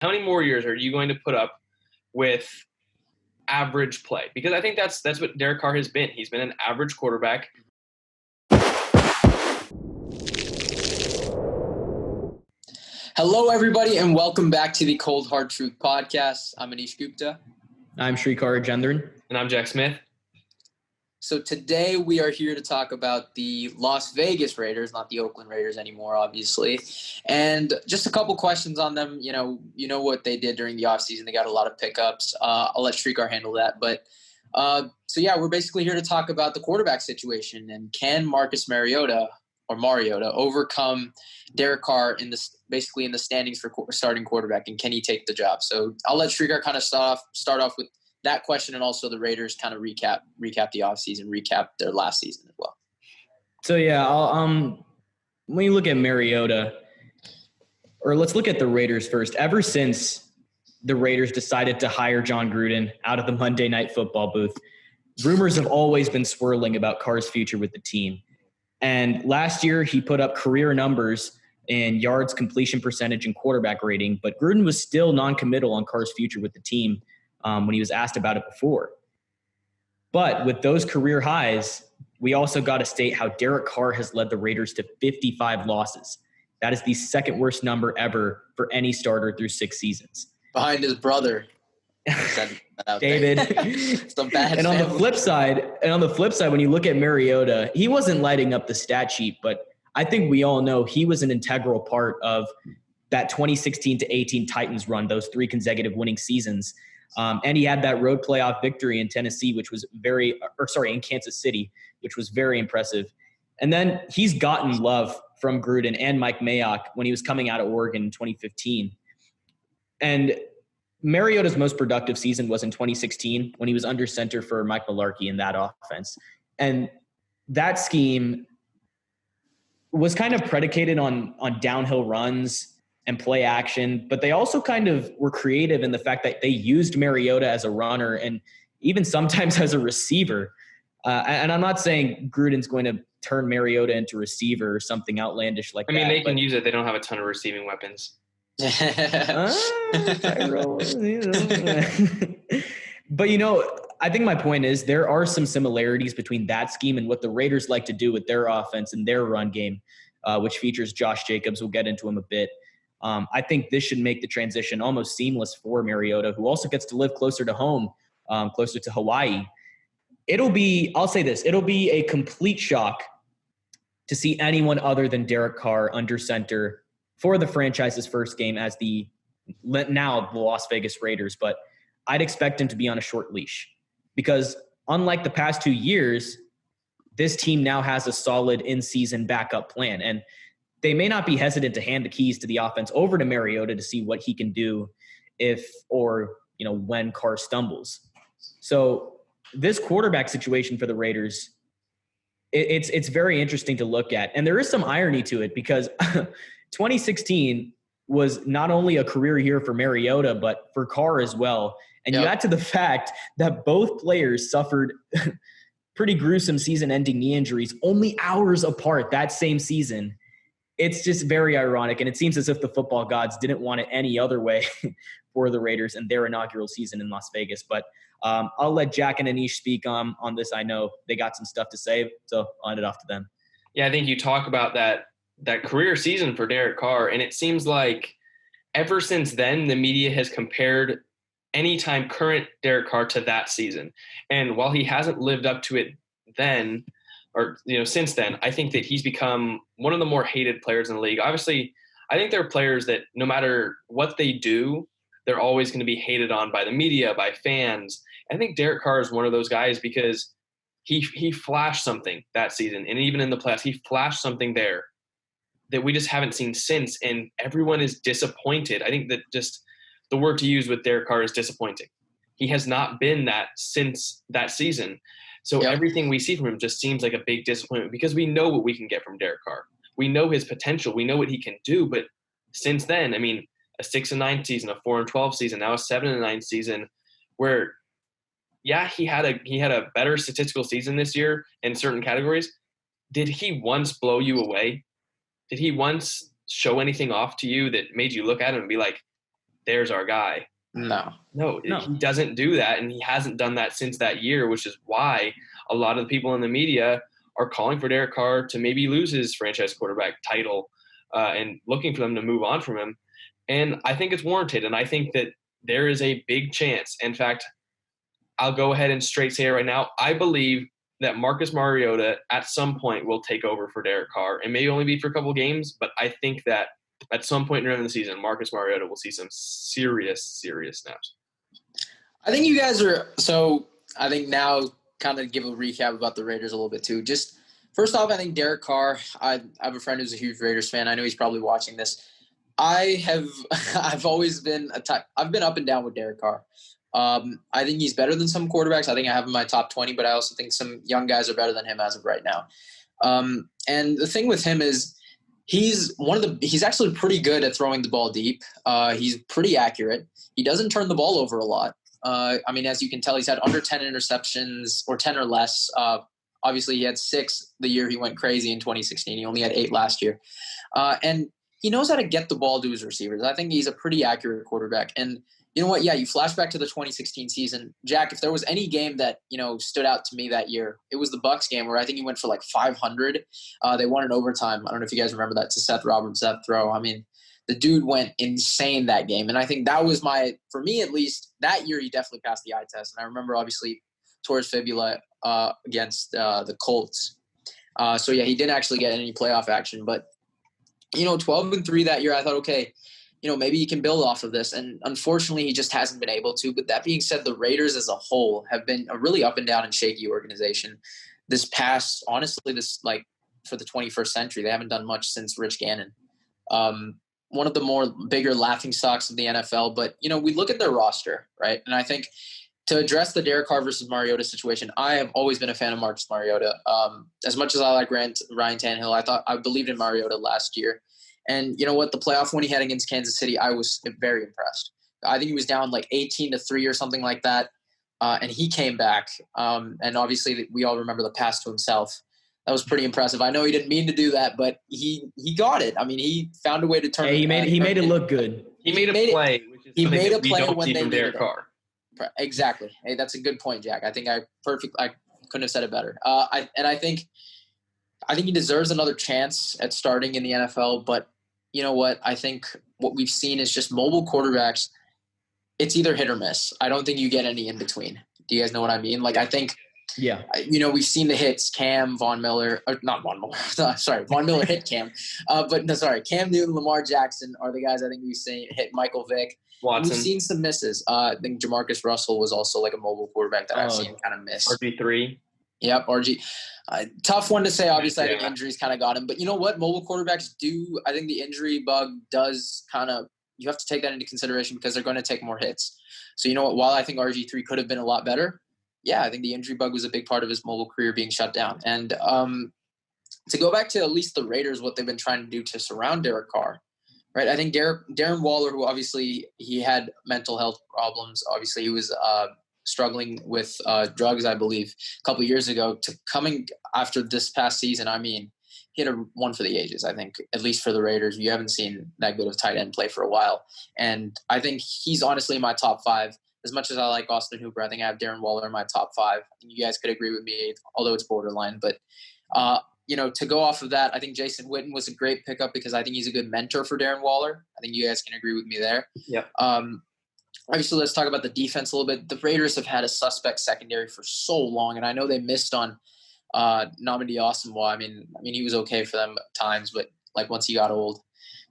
How many more years are you going to put up with average play? Because I think that's what Derek Carr has been. He's been an average quarterback. Hello, everybody, and welcome back to the Cold Hard Truth Podcast. I'm Anish Gupta. I'm Shrikar Gendran. And I'm Jack Smith. So today we are here to talk about the Las Vegas Raiders, not the Oakland Raiders anymore, obviously. And just a couple questions on them. You know what they did during the offseason. They got a lot of pickups. I'll let Shrikar handle that. But we're basically here to talk about the quarterback situation. And can Marcus Mariota overcome Derek Carr in the standings for starting quarterback, and can he take the job? So I'll let Shrikar kind of start off with that question, and also the Raiders kind of recap the offseason, recap their last season as well. So when you look at Mariota, or let's look at the Raiders first. Ever since the Raiders decided to hire John Gruden out of the Monday Night Football booth, rumors have always been swirling about Carr's future with the team. And last year he put up career numbers in yards, completion percentage, and quarterback rating, but Gruden was still non-committal on Carr's future with the team when he was asked about it before. But with those career highs, we also got to state how Derek Carr has led the Raiders to 55 losses. That is the second worst number ever for any starter through 6 seasons. Behind his brother. David. And on the flip side, when you look at Mariota, he wasn't lighting up the stat sheet, but I think we all know he was an integral part of that 2016 to 18 Titans run, those 3 consecutive winning seasons. And he had that road playoff victory in Tennessee, in Kansas City, which was very impressive. And then he's gotten love from Gruden and Mike Mayock when he was coming out of Oregon in 2015. And Mariota's most productive season was in 2016 when he was under center for Mike Mularkey in that offense. And that scheme was kind of predicated on downhill runs and play action, but they also kind of were creative in the fact that they used Mariota as a runner and even sometimes as a receiver. And I'm not saying Gruden's going to turn Mariota into receiver or something outlandish like that. I mean, they can use it. They don't have a ton of receiving weapons. But, I think my point is there are some similarities between that scheme and what the Raiders like to do with their offense and their run game, which features Josh Jacobs. We'll get into him a bit. I think this should make the transition almost seamless for Mariota, who also gets to live closer to home, closer to Hawaii. It'll be a complete shock to see anyone other than Derek Carr under center for the franchise's first game as the Las Vegas Raiders. But I'd expect him to be on a short leash because unlike the past 2 years, this team now has a solid in-season backup plan. And they may not be hesitant to hand the keys to the offense over to Mariota to see what he can do when Carr stumbles. So this quarterback situation for the Raiders, it's very interesting to look at. And there is some irony to it because 2016 was not only a career year for Mariota, but for Carr as well. And you add to the fact that both players suffered pretty gruesome season-ending knee injuries only hours apart that same season. It's just very ironic, and it seems as if the football gods didn't want it any other way for the Raiders and their inaugural season in Las Vegas. But I'll let Jack and Anish speak on this. I know they got some stuff to say, so I'll hand it off to them. Yeah, I think you talk about that career season for Derek Carr, and it seems like ever since then, the media has compared anytime current Derek Carr to that season. And while he hasn't lived up to it then, or since then, I think that he's become one of the more hated players in the league. Obviously, I think there are players that no matter what they do, they're always going to be hated on by the media, by fans. I think Derek Carr is one of those guys because he flashed something that season, and even in the playoffs, he flashed something there that we just haven't seen since, and everyone is disappointed. I think that just the word to use with Derek Carr is disappointing. He has not been that since that season. So everything we see from him just seems like a big disappointment because we know what we can get from Derek Carr. We know his potential. We know what he can do. But since then, I mean, a 6-9 season, a 4-12 season, now a 7-9 season, where he had a better statistical season this year in certain categories. Did he once blow you away? Did he once show anything off to you that made you look at him and be like, there's our guy. No. He doesn't do that, and he hasn't done that since that year, which is why a lot of the people in the media are calling for Derek Carr to maybe lose his franchise quarterback title and looking for them to move on from him. And I think it's warranted, and I think that there is a big chance. In fact, I'll go ahead and straight say it right now. I believe that Marcus Mariota at some point will take over for Derek Carr. It may only be for a couple games, but I think that at some point during the season, Marcus Mariota will see some serious snaps. I think you guys are – so I think now kind of give a recap about the Raiders a little bit too. Just first off, I think Derek Carr, I have a friend who's a huge Raiders fan. I know he's probably watching this. I've always been I've been up and down with Derek Carr. I think he's better than some quarterbacks. I think I have him in my top 20, but I also think some young guys are better than him as of right now. And the thing with him is he's actually pretty good at throwing the ball deep. He's pretty accurate. He doesn't turn the ball over a lot. I mean, as you can tell, he's had under 10 interceptions or 10 or less. Obviously, he had 6 the year he went crazy in 2016. He only had 8 last year. And he knows how to get the ball to his receivers. I think he's a pretty accurate quarterback. And you know what? Yeah, you flash back to the 2016 season. Jack, if there was any game that, stood out to me that year, it was the Bucs game where I think he went for like 500. They won in overtime. I don't know if you guys remember that, to Seth Roberts' that throw. I mean, the dude went insane that game. And I think that was for me at least, that year he definitely passed the eye test. And I remember obviously tore his fibula against the Colts. So yeah, he didn't actually get any playoff action. But, 12-3 that year, I thought, okay, maybe he can build off of this. And unfortunately, he just hasn't been able to. But that being said, the Raiders as a whole have been a really up and down and shaky organization. Honestly, for the 21st century, they haven't done much since Rich Gannon. One of the bigger laughing stocks of the NFL. But, we look at their roster, right? And I think to address the Derek Carr versus Mariota situation, I have always been a fan of Marcus Mariota. As much as I like Ryan Tannehill, I believed in Mariota last year. And you know what? The playoff when he had against Kansas City, I was very impressed. I think he was down like 18-3 or something like that. And he came back. And obviously we all remember the pass to himself. That was pretty impressive. I know he didn't mean to do that, but he got it. I mean, he found a way to turn it. He made it look good. He made a play. He made a play when they needed Carr. Exactly. Hey, that's a good point, Jack. I think I couldn't have said it better. I think he deserves another chance at starting in the NFL, but you know what? I think what we've seen is just mobile quarterbacks. It's either hit or miss. I don't think you get any in between. Do you guys know what I mean? Like, I think, yeah, we've seen the hits, Cam, Von Miller, or not Von Miller. Sorry, Von Miller hit Cam. Cam Newton, Lamar Jackson are the guys I think we've seen hit Michael Vick. Watson. We've seen some misses. I think Jamarcus Russell was also like a mobile quarterback that I've seen kind of miss. RG3. Yep, RG. Tough one to say. Obviously, I think injuries kind of got him. But you know what? Mobile quarterbacks do – I think the injury bug does kind of – you have to take that into consideration because they're going to take more hits. So you know what? While I think RG3 could have been a lot better, yeah, I think the injury bug was a big part of his mobile career being shut down. And to go back to at least the Raiders, what they've been trying to do to surround Derek Carr, right? I think Darren Waller, who obviously he had mental health problems. Obviously, he was struggling with drugs, I believe, a couple of years ago. To coming after this past season, I mean, he had a one for the ages, I think, at least for the Raiders. You haven't seen that good of tight end play for a while. And I think he's honestly in my top 5. As much as I like Austin Hooper, I think I have Darren Waller in my top 5. I think you guys could agree with me, although it's borderline. But, to go off of that, I think Jason Witten was a great pickup because I think he's a good mentor for Darren Waller. I think you guys can agree with me there. Yeah. Obviously, let's talk about the defense a little bit. The Raiders have had a suspect secondary for so long, and I know they missed on Nnamdi Asomugha. I mean, he was okay for them at times, but like once he got old,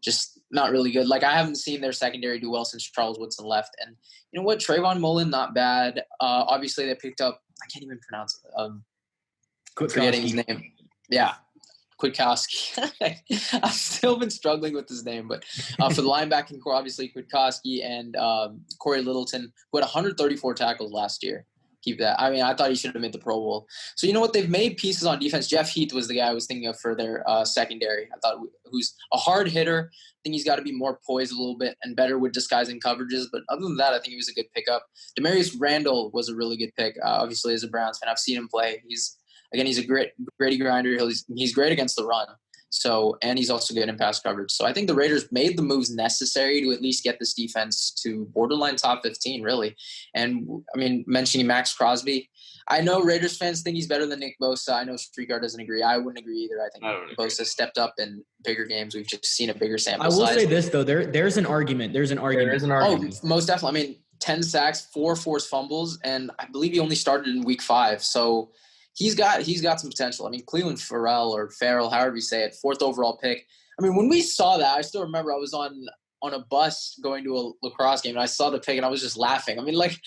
just not really good. Like I haven't seen their secondary do well since Charles Woodson left. And you know what? Trayvon Mullen, not bad. Obviously, they picked up. I can't even pronounce it. Forgetting his name. Yeah. Kwiatkowski. I've still been struggling with his name, but for the linebacking core, obviously Kwiatkowski and Corey Littleton, who had 134 tackles last year. Keep that. I mean, I thought he should have made the Pro Bowl. So you know what? They've made pieces on defense. Jeff Heath was the guy I was thinking of for their secondary. I thought who's a hard hitter. I think he's got to be more poised a little bit and better with disguising coverages. But other than that, I think he was a good pickup. Demarius Randall was a really good pick. Obviously, as a Browns fan, I've seen him play. He's a Grady grinder. He's great against the run. So, and he's also good in pass coverage. So I think the Raiders made the moves necessary to at least get this defense to borderline top 15, really. And I mean, mentioning Max Crosby, I know Raiders fans think he's better than Nick Bosa. I know Streetcar doesn't agree. I wouldn't agree either. I think Bosa stepped up in bigger games. We've just seen a bigger sample size. I will say this, though. There's an argument. There is an argument. Oh, most definitely. I mean, 10 sacks, 4 forced fumbles, and I believe he only started in week 5. So he's got some potential. I mean, Cleveland Farrell, however you say it, 4th overall pick. I mean, when we saw that, I still remember I was on a bus going to a lacrosse game, and I saw the pick, and I was just laughing. I mean, like,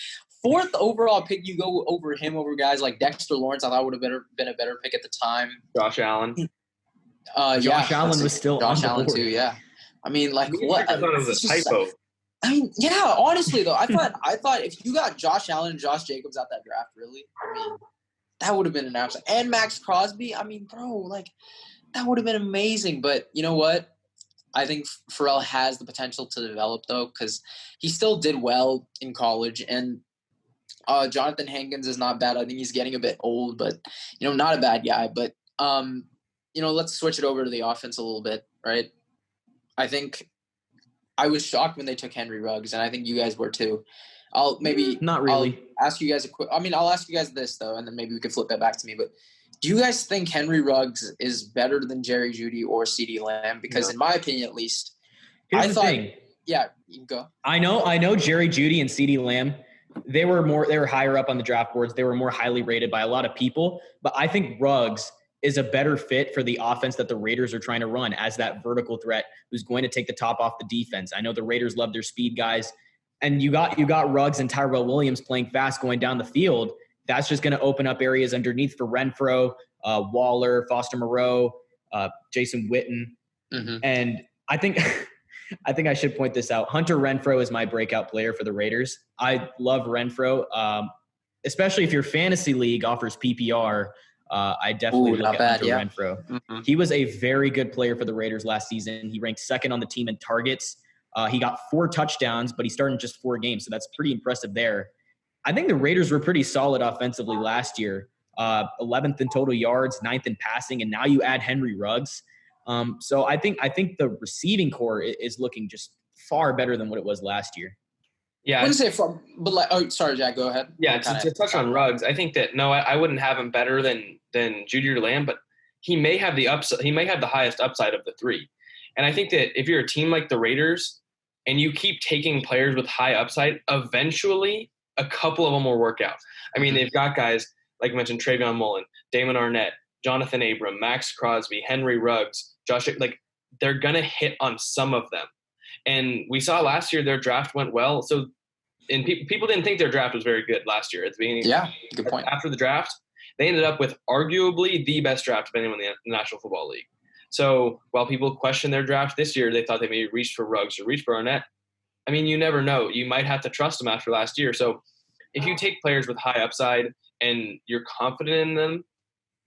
4th overall pick, you go over him over guys like Dexter Lawrence. I thought would have been a better pick at the time. Josh Allen. Josh Allen was still Josh on Allen the board. too. Yeah. I mean, like, what? I thought it was a typo. I mean, yeah. Honestly, though, I thought if you got Josh Allen and Josh Jacobs out that draft, really, I mean, that would have been an absolute. And Max Crosby. I mean, bro, like, that would have been amazing. But you know what? I think Farrell has the potential to develop, though, because he still did well in college. And Jonathan Hankins is not bad. I think he's getting a bit old, but, not a bad guy. But, let's switch it over to the offense a little bit, right? I think I was shocked when they took Henry Ruggs, and I think you guys were too. Not really. I'll ask you guys I'll ask you guys this, though, and then maybe we can flip that back to me. But do you guys think Henry Ruggs is better than Jerry Jeudy or CeeDee Lamb? Because in my opinion, at least, Here's the thing. Yeah, you can go. I know Jerry Jeudy and CeeDee Lamb, they were higher up on the draft boards. They were more highly rated by a lot of people. But I think Ruggs is a better fit for the offense that the Raiders are trying to run as that vertical threat who's going to take the top off the defense. I know the Raiders love their speed guys. And you got Ruggs and Tyrell Williams playing fast going down the field. That's just going to open up areas underneath for Renfro, Waller, Foster Moreau, Jason Witten. Mm-hmm. And I think I should point this out. Hunter Renfro is my breakout player for the Raiders. I love Renfro, especially if your fantasy league offers PPR. I definitely look at Hunter Renfro. Mm-hmm. He was a very good player for the Raiders last season. He ranked 2nd on the team in targets. He got 4 touchdowns, but he started in just 4 games, so that's pretty impressive there. I think the Raiders were pretty solid offensively last year. 11th in total yards, 9th in passing, and now you add Henry Ruggs. So I think the receiving core is looking just far better than what it was last year. Yeah, I wouldn't say sorry, Jack, go ahead. Yeah, to touch on Ruggs, I think that I wouldn't have him better than Jeudy or Lamb, but he may have the upside. He may have the highest upside of the 3. And I think that if you're a team like the Raiders and you keep taking players with high upside, eventually a couple of them will work out. I mean, they've got guys like you mentioned, Travion Mullen, Damon Arnett, Jonathan Abram, Max Crosby, Henry Ruggs, Josh. Like they're gonna hit on some of them. And we saw last year their draft went well. So, and people didn't think their draft was very good last year at the beginning. Yeah, good point. After the draft, they ended up with arguably the best draft of anyone in the National Football League. So while people question their draft this year, they thought they maybe reached for Ruggs or reached for Arnett. I mean, you never know. You might have to trust them after last year. So if you take players with high upside and you're confident in them,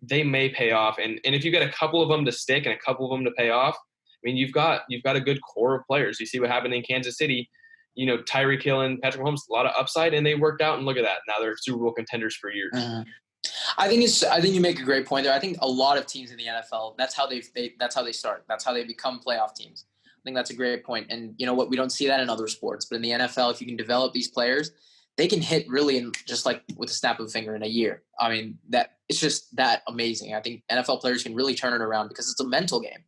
they may pay off. And if you get a couple of them to stick and a couple of them to pay off, I mean, you've got a good core of players. You see what happened in Kansas City. You know, Tyreek Hill and Patrick Mahomes, a lot of upside, and they worked out. And look at that. Now they're Super Bowl contenders for years. I think you make a great point there. I think a lot of teams in the NFL, that's how they start. That's how they become playoff teams. I think that's a great point. And you know what? We don't see that in other sports, but in the NFL, if you can develop these players, they can hit really in just like with a snap of a finger in a year. I mean, it's just that amazing. I think NFL players can really turn it around because it's a mental game.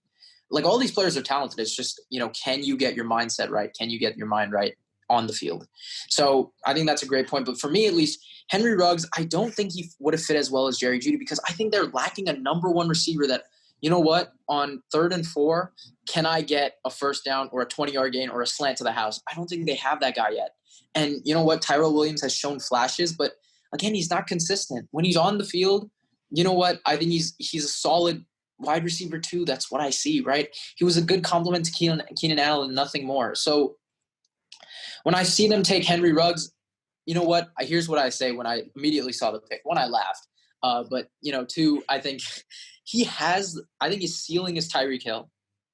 Like all these players are talented. It's just, can you get your mindset right? Can you get your mind right on the field? So I think that's a great point. But for me, at least, Henry Ruggs, I don't think he would have fit as well as Jerry Jeudy because I think they're lacking a number one receiver that, you know what, on 3rd and 4, can I get a first down or a 20-yard gain or a slant to the house? I don't think they have that guy yet. And you know what, Tyrell Williams has shown flashes, but again, he's not consistent. When he's on the field, you know what, I think he's a solid wide receiver too. That's what I see, right? He was a good complement to Keenan Allen, nothing more. So when I see them take Henry Ruggs, you know what? Here's what I say when I immediately saw the pick. One, I laughed. But, two, I think his ceiling is Tyreek Hill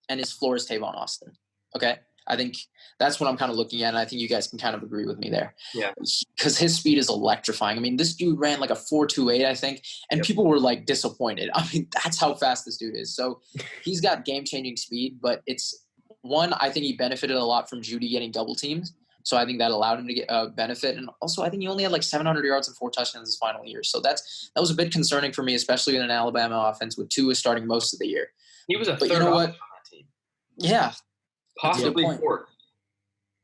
and his floor is Tavon Austin. Okay? I think that's what I'm kind of looking at, and I think you guys can kind of agree with me there. Yeah. Because his speed is electrifying. I mean, this dude ran like a 4.28, I think, and people were like disappointed. I mean, that's how fast this dude is. So he's got game-changing speed, but it's one, I think he benefited a lot from Judy getting double teams. So I think that allowed him to get benefit. And also I think he only had like 700 yards and 4 touchdowns his final year. So that was a bit concerning for me, especially in an Alabama offense with Tua starting most of the year. He was a third option on that team. Yeah. Possibly fourth.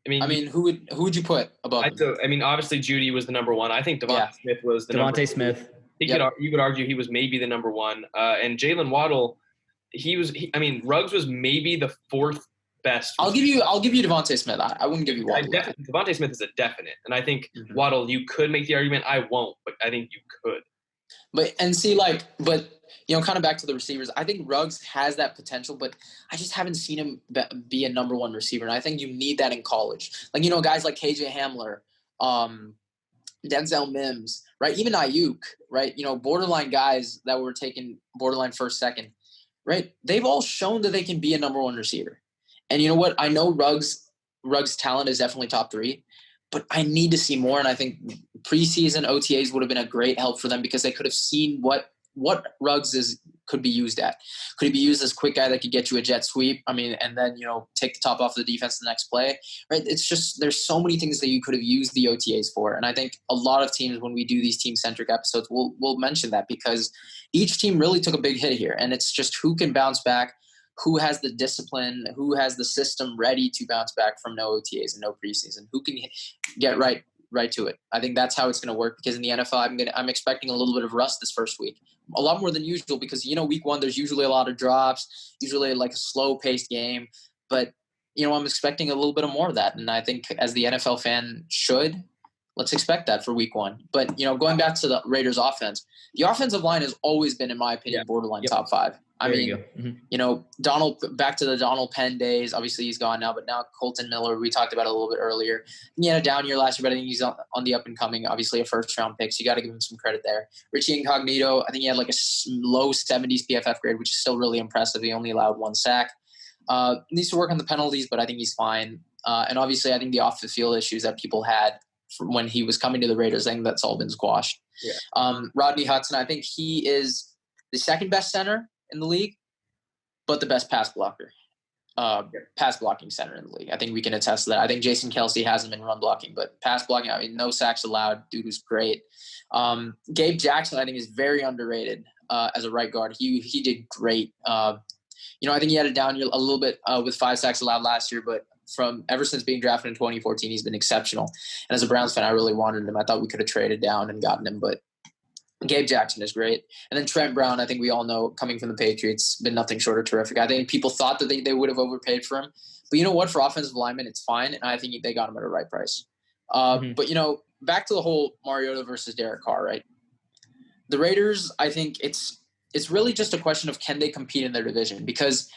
I mean, who would you put above him? I mean, obviously Judy was the number one. I think Devontae Smith was the number 2. Smith. You could argue he was maybe the number 1. And Jalen Waddle, Ruggs was maybe the 4th best. I'll give you Devontae Smith. I wouldn't give you Waddle. Devontae Smith is a definite, and I think Waddle, you could make the argument. I won't, but I think you could. But kind of back to the receivers, I think Ruggs has that potential, but I just haven't seen him be a number 1 receiver, and I think you need that in college. Like, guys like KJ Hamler, Denzel Mims, right? Even Ayuk, right? Borderline guys that were taken borderline first, second, right? They've all shown that they can be a number 1 receiver. And you know what? I know Ruggs' talent is definitely top 3, but I need to see more. And I think preseason OTAs would have been a great help for them because they could have seen what Ruggs could be used at. Could he be used as a quick guy that could get you a jet sweep? I mean, and then, take the top off the defense the next play, right? It's just, there's so many things that you could have used the OTAs for. And I think a lot of teams, when we do these team-centric episodes, we'll mention that because each team really took a big hit here. And it's just who can bounce back, who has the discipline, who has the system ready to bounce back from no OTAs and no preseason, who can get right to it. I think that's how it's going to work because in the NFL, I'm expecting a little bit of rust this first week, a lot more than usual because, week 1, there's usually a lot of drops, usually like a slow paced game, but I'm expecting a little bit of more of that. And I think as the NFL fan let's expect that for week 1. But, going back to the Raiders offense, the offensive line has always been, in my opinion, borderline top 5. back to the Donald Penn days. Obviously, he's gone now, but now Colton Miller, we talked about it a little bit earlier. He had a down year last year, but I think he's on the up and coming. Obviously, a first-round pick, so you got to give him some credit there. Richie Incognito, I think he had like a low 70s PFF grade, which is still really impressive. He only allowed 1 sack. Needs to work on the penalties, but I think he's fine. And obviously, I think the off-the-field issues that people had when he was coming to the Raiders, I think that's all been squashed. Yeah. Rodney Hudson, I think he is the second best center in the league, but the best pass blocking center in the league. I think we can attest to that. I think Jason Kelce hasn't been run blocking, but pass blocking, no sacks allowed. Dude was great. Gabe Jackson, I think, is very underrated as a right guard. He did great. I think he had a down year a little bit with 5 sacks allowed last year, but ever since being drafted in 2014, he's been exceptional. And as a Browns fan, I really wanted him. I thought we could have traded down and gotten him, but Gabe Jackson is great. And then Trent Brown, I think we all know, coming from the Patriots, been nothing short of terrific. I think people thought that they would have overpaid for him. But you know what? For offensive linemen, it's fine. And I think they got him at a right price. But, back to the whole Mariota versus Derek Carr, right? The Raiders, I think it's really just a question of can they compete in their division? Because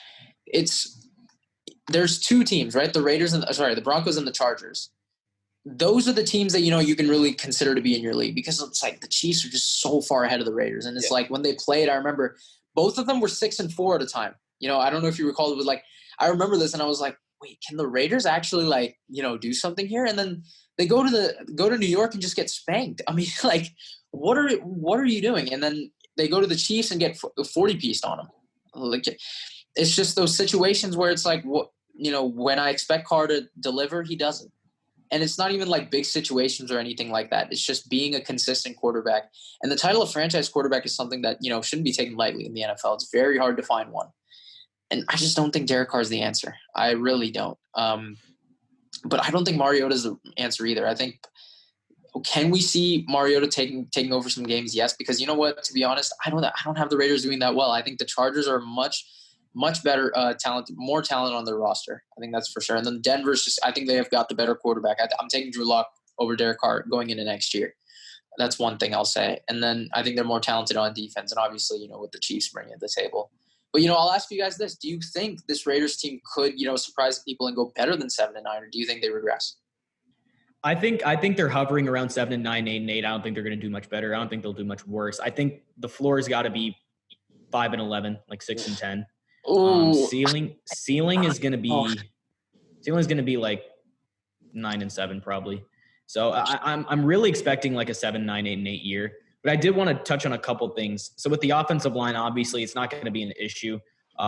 there's 2 teams, right? The Broncos and the Chargers. Those are the teams that, you can really consider to be in your league because it's like the Chiefs are just so far ahead of the Raiders. And it's like when they played, I remember both of them were 6-4 at a time. I don't know if you recall, it was like, I remember this and I was like, wait, can the Raiders actually do something here? And then they go to New York and just get spanked. I mean, like, what are you doing? And then they go to the Chiefs and get 40-pieced on them. Like, it's just those situations where it's like, when I expect Carr to deliver, he doesn't. And it's not even like big situations or anything like that. It's just being a consistent quarterback. And the title of franchise quarterback is something that, shouldn't be taken lightly in the NFL. It's very hard to find one. And I just don't think Derek Carr is the answer. I really don't. But I don't think Mariota is the answer either. I think, can we see Mariota taking over some games? Yes, because you know what? To be honest, I don't have the Raiders doing that well. I think the Chargers are much better talent, more talent on their roster. I think that's for sure. And then Denver's I think they have got the better quarterback. I'm taking Drew Lock over Derek Carr going into next year. That's one thing I'll say. And then I think they're more talented on defense. And obviously, what the Chiefs bring to the table. But, I'll ask you guys this. Do you think this Raiders team could, surprise people and go better than 7-9, or do you think they regress? I think they're hovering around 7-9, 8-8. I don't think they're going to do much better. I don't think they'll do much worse. I think the floor has got to be 5-11, like 6-10. Ceiling is going to be Ceiling's going to be like 9-7 probably. So I'm really expecting like a 7, 9, 8, and 8 year. But I did want to touch on a couple things. So with the offensive line, obviously it's not going to be an issue.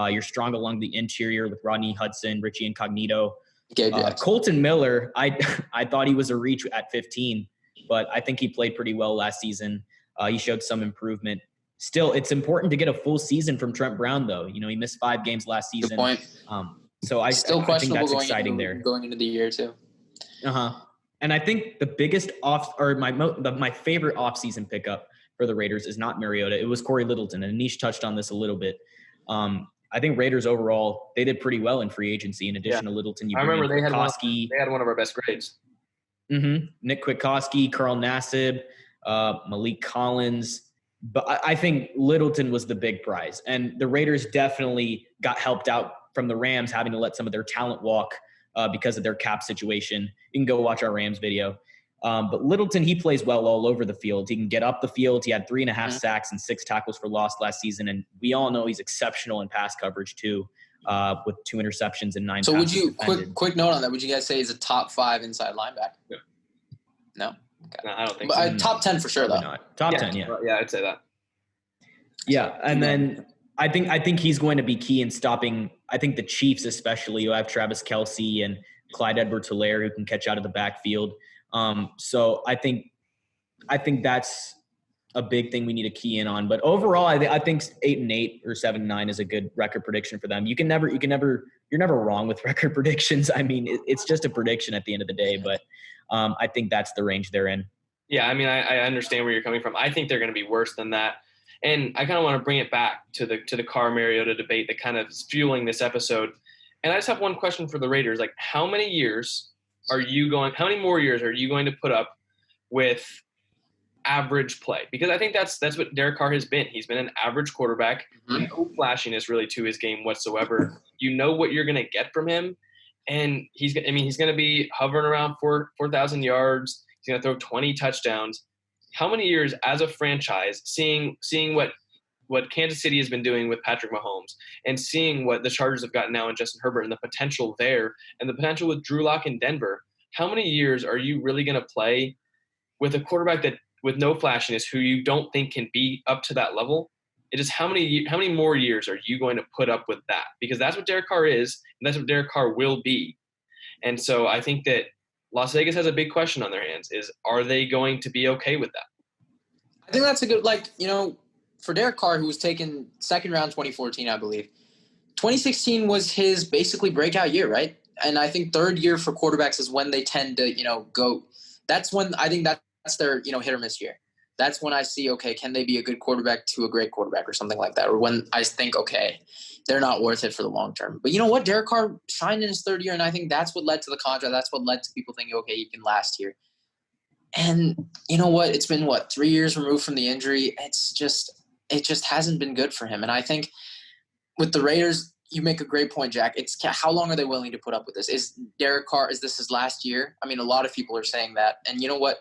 You're strong along the interior with Rodney Hudson, Richie Incognito. Colton Miller, I thought he was a reach at 15, but I think he played pretty well last season. He showed some improvement. Still, it's important to get a full season from Trent Brown, though. You know, he missed 5 games last season. Good point. So I think that's exciting going into the year too. And I think the biggest my favorite offseason pickup for the Raiders is not Mariota. It was Corey Littleton, and Anish touched on this a little bit. I think Raiders overall, they did pretty well in free agency. In addition to Littleton, I remember they had one of our best grades. Nick Kwiatkowski, Carl Nassib, Malik Collins. But I think Littleton was the big prize. And the Raiders definitely got helped out from the Rams having to let some of their talent walk because of their cap situation. You can go watch our Rams video. But Littleton, he plays well all over the field. He can get up the field. He had 3.5 sacks and 6 tackles for loss last season. And we all know he's exceptional in pass coverage too, with 2 interceptions and 9 So passes would you, defended. quick note on that, would you guys say he's a top 5 inside linebacker? No? Okay. No, I don't think so. Top 10 for sure, though. Not. Top 10, yeah. Yeah, I'd say that. Yeah, and then I think he's going to be key in stopping, I think the Chiefs especially, who have Travis Kelce and Clyde Edwards-Helaire who can catch out of the backfield. So I think that's a big thing we need to key in on. But overall, I think 8-8 or 7-9 is a good record prediction for them. You're never wrong with record predictions. I mean, it's just a prediction at the end of the day, but I think that's the range they're in. Yeah, I mean, I understand where you're coming from. I think they're going to be worse than that. And I kind of want to bring it back to the Carr Mariota debate that kind of is fueling this episode. And I just have one question for the Raiders. Like, how many more years are you going to put up with average play? Because I think that's what Derek Carr has been. He's been an average quarterback, no flashiness really to his game whatsoever. You know what you're going to get from him. And he's going to be hovering around 4,000 yards. He's going to throw 20 touchdowns. How many years as a franchise, seeing what Kansas City has been doing with Patrick Mahomes and seeing what the Chargers have gotten now in Justin Herbert and the potential there and the potential with Drew Lock in Denver, how many years are you really going to play with a quarterback that with no flashiness who you don't think can be up to that level? It is how many more years are you going to put up with that? Because that's what Derek Carr is, and that's what Derek Carr will be. And so I think that Las Vegas has a big question on their hands is, are they going to be okay with that? I think that's a good, for Derek Carr, who was taken second round 2014, I believe, 2016 was his basically breakout year, right? And I think third year for quarterbacks is when they tend to, go. That's when I think that's their, hit or miss year. That's when I see, okay, can they be a good quarterback to a great quarterback or something like that? Or when I think, okay, they're not worth it for the long term. But you know what? Derek Carr shined in his third year, and I think that's what led to the contract. That's what led to people thinking, okay, he can last here. And you know what? It's been, 3 years removed from the injury. It just hasn't been good for him. And I think with the Raiders, you make a great point, Jack. It's how long are they willing to put up with this? Is Derek Carr, is this his last year? I mean, a lot of people are saying that. And you know what?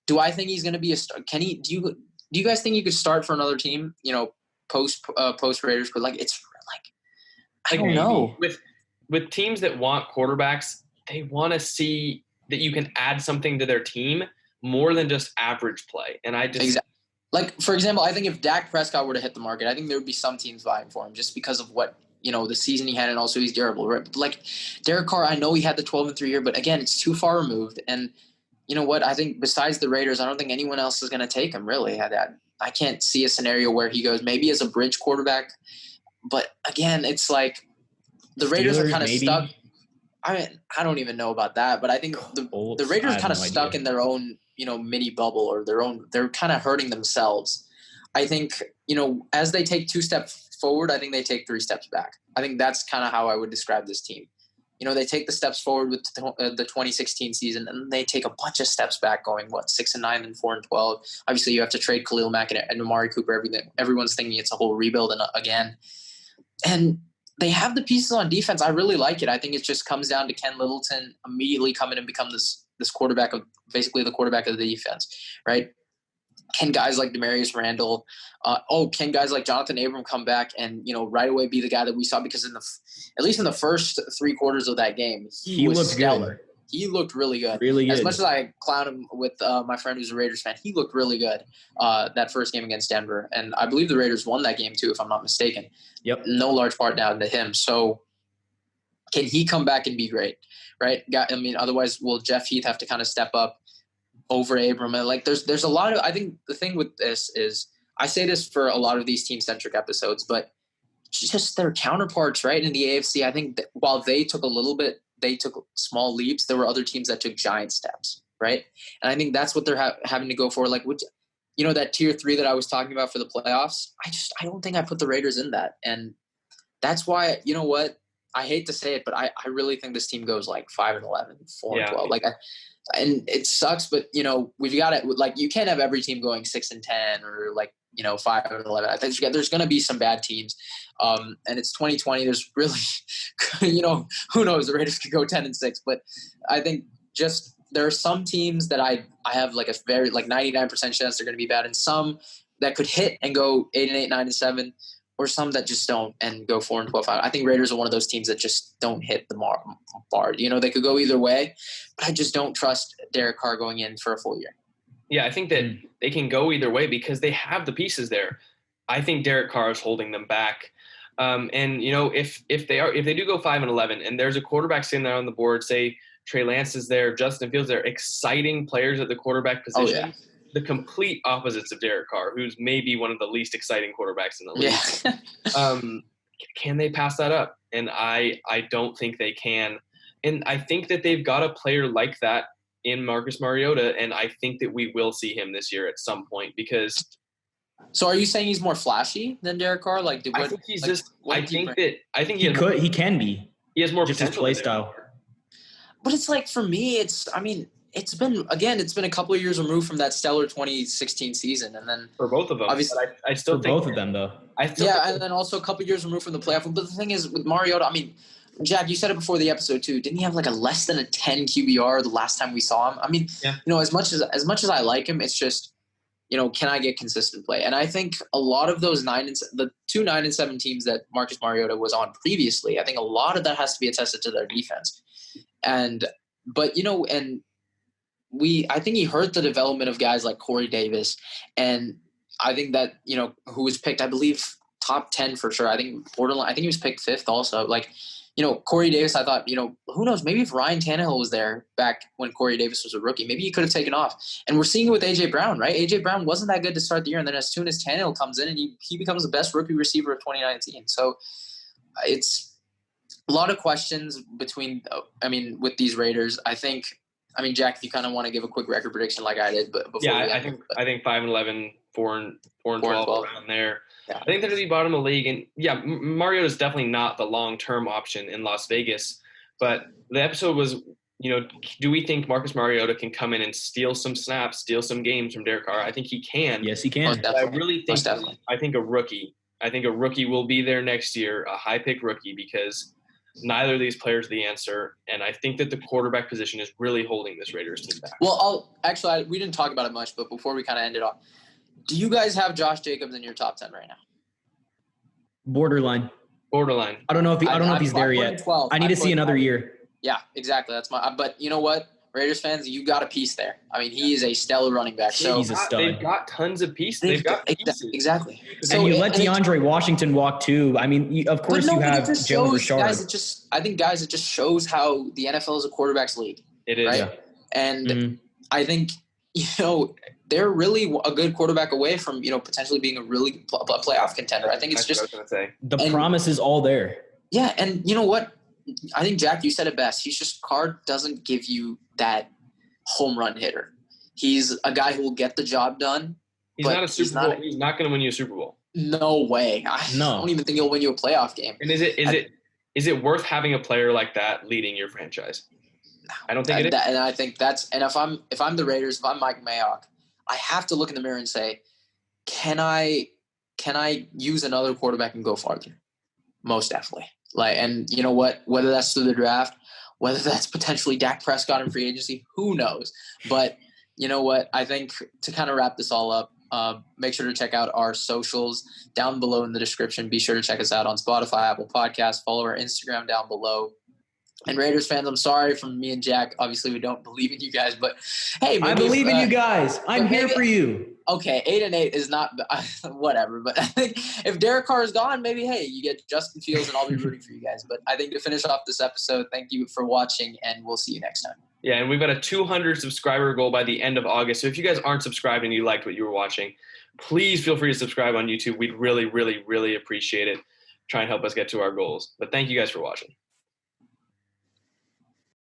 Do I think he's going to be a star? Do you guys think he could start for another team, post Raiders? But I don't know. With teams that want quarterbacks, they want to see that you can add something to their team more than just average play. And I just exactly. For example, I think if Dak Prescott were to hit the market, I think there would be some teams vying for him just because of what, the season he had, and also he's durable, right? But Derek Carr, I know he had the 12-3 year, but again, it's too far removed. And you know what? I think besides the Raiders, I don't think anyone else is going to take him, really. I can't see a scenario where he goes maybe as a bridge quarterback. But again, it's like the Raiders are kind of stuck. I don't even know about that, but I think the Raiders are kind of stuck in their own, mini bubble, or they're kind of hurting themselves. I think, as they take 2 steps forward, I think they take 3 steps back. I think that's kind of how I would describe this team. They take the steps forward with the 2016 season, and they take a bunch of steps back going, 6-9 and 4-12. Obviously, you have to trade Khalil Mack and Amari Cooper. Everyone's thinking it's a whole rebuild again. And they have the pieces on defense. I really like it. I think it just comes down to Ken Littleton immediately come in and become this quarterback of basically the quarterback of the defense, right? Can guys like Demarius Randall, can guys like Jonathan Abram come back and, right away be the guy that we saw? Because at least in the first 3 quarters of that game, he was stellar. Good. He looked really good. Really good. As much as I clown him with my friend who's a Raiders fan, he looked really good that first game against Denver. And I believe the Raiders won that game too, if I'm not mistaken. Yep. No large part down to him. So can he come back and be great, right? I mean, otherwise, will Jeff Heath have to kind of step up over Abram? And there's a lot of – I think the thing with this is I say this for a lot of these team-centric episodes, but just their counterparts, right, in the AFC, I think that while they took small leaps, there were other teams that took giant steps, right? And I think that's what they're having to go for. Like, that tier 3 that I was talking about for the playoffs, I don't think I put the Raiders in that. And that's why, you know what? I hate to say it, but I really think this team goes like 5-11, 4-12. Like, and it sucks, but we've got it. Like, you can't have every team going 6-10 or 5-11. I think there's going to be some bad teams, and it's 2020. There's really, who knows? The Raiders could go 10-6, but I think just there are some teams that I have like a very 99% chance they're going to be bad, and some that could hit and go 8-8, 9-7. Or some that just don't and go 4-12. I think Raiders are one of those teams that just don't hit the bar. They could go either way, but I just don't trust Derek Carr going in for a full year. Yeah, I think that they can go either way because they have the pieces there. I think Derek Carr is holding them back. And if they do go 5-11 and there's a quarterback sitting there on the board, say Trey Lance is there, Justin Fields, they're exciting players at the quarterback position. Oh, yeah. The complete opposites of Derek Carr, who's maybe one of the least exciting quarterbacks in the league. Yeah. Can they pass that up? And I don't think they can. And I think that they've got a player like that in Marcus Mariota, and I think that we will see him this year at some point because. So are you saying he's more flashy than Derek Carr? I think he's he can be. He has more just potential. His play style. But it's for me, it's been a couple of years removed from that stellar 2016 season, and then for both of them, obviously, I still think both of them though. And then also a couple of years removed from the playoff. But the thing is with Mariota, Jack, you said it before the episode too. Didn't he have a less than a 10 QBR the last time we saw him? As much as I like him, it's just can I get consistent play? And I think a lot of those the 2 9-7 teams that Marcus Mariota was on previously, I think a lot of that has to be attested to their defense, I think he hurt the development of guys like Corey Davis. And I think that, who was picked, I believe, top 10 for sure. I think borderline, I think he was picked 5th also. Corey Davis, I thought, who knows, maybe if Ryan Tannehill was there back when Corey Davis was a rookie, maybe he could have taken off. And we're seeing it with A.J. Brown, right? A.J. Brown wasn't that good to start the year. And then as soon as Tannehill comes in and he becomes the best rookie receiver of 2019. So it's a lot of questions with these Raiders. Jack, if you kind of want to give a quick record prediction like I did, but before I think 5-11, 4-12 around there. Yeah. I think they're going to be bottom of the league, and Mariota is definitely not the long-term option in Las Vegas. But the episode was, do we think Marcus Mariota can come in and steal some snaps, steal some games from Derek Carr? I think he can. Yes, he can. I really think. I think a rookie will be there next year, a high-pick rookie, because neither of these players are the answer, and I think that the quarterback position is really holding this Raiders team back. Well, we didn't talk about it much, but before we kind of end it off, do you guys have Josh Jacobs in your top 10 right now? Borderline. I don't know if he's there yet. 12. I need to see another year. Yeah, exactly. That's but you know what? Raiders fans, you got a piece there. He is a stellar running back. So he's a stud. They've got tons of pieces. They've got pieces. Exactly. And you let DeAndre Washington walk too. Of course you have Jalen Richard. I think, guys, it just shows how the NFL is a quarterback's league. It is. Right? Yeah. And I think, they're really a good quarterback away from, potentially being a really playoff contender. I think it's just the promise is all there. Yeah. And you know what? I think, Jack, you said it best. Carr doesn't give you that home run hitter. He's a guy who will get the job done. He's not a Super Bowl. He's not going to win you a Super Bowl. No way. I don't even think he'll win you a playoff game. And is it worth having a player like that leading your franchise? I don't think it is. And I think if I'm the Raiders, if I'm Mike Mayock, I have to look in the mirror and say, can I use another quarterback and go farther? Most definitely. And you know what? Whether that's through the draft, whether that's potentially Dak Prescott in free agency, who knows? But you know what? I think to kind of wrap this all up, Make sure to check out our socials down below in the description. Be sure to check us out on Spotify, Apple Podcasts. Follow our Instagram down below. And Raiders fans, I'm sorry from me and Jack. Obviously, we don't believe in you guys, but hey, I believe in you guys. I'm here for you. Okay, 8-8 is not whatever, but I think if Derek Carr is gone, maybe hey, you get Justin Fields, and I'll be rooting for you guys. But I think to finish off this episode, thank you for watching, and we'll see you next time. Yeah, and we've got a 200 subscriber goal by the end of August. So if you guys aren't subscribed and you liked what you were watching, please feel free to subscribe on YouTube. We'd really, really, really appreciate it. Try and help us get to our goals. But thank you guys for watching.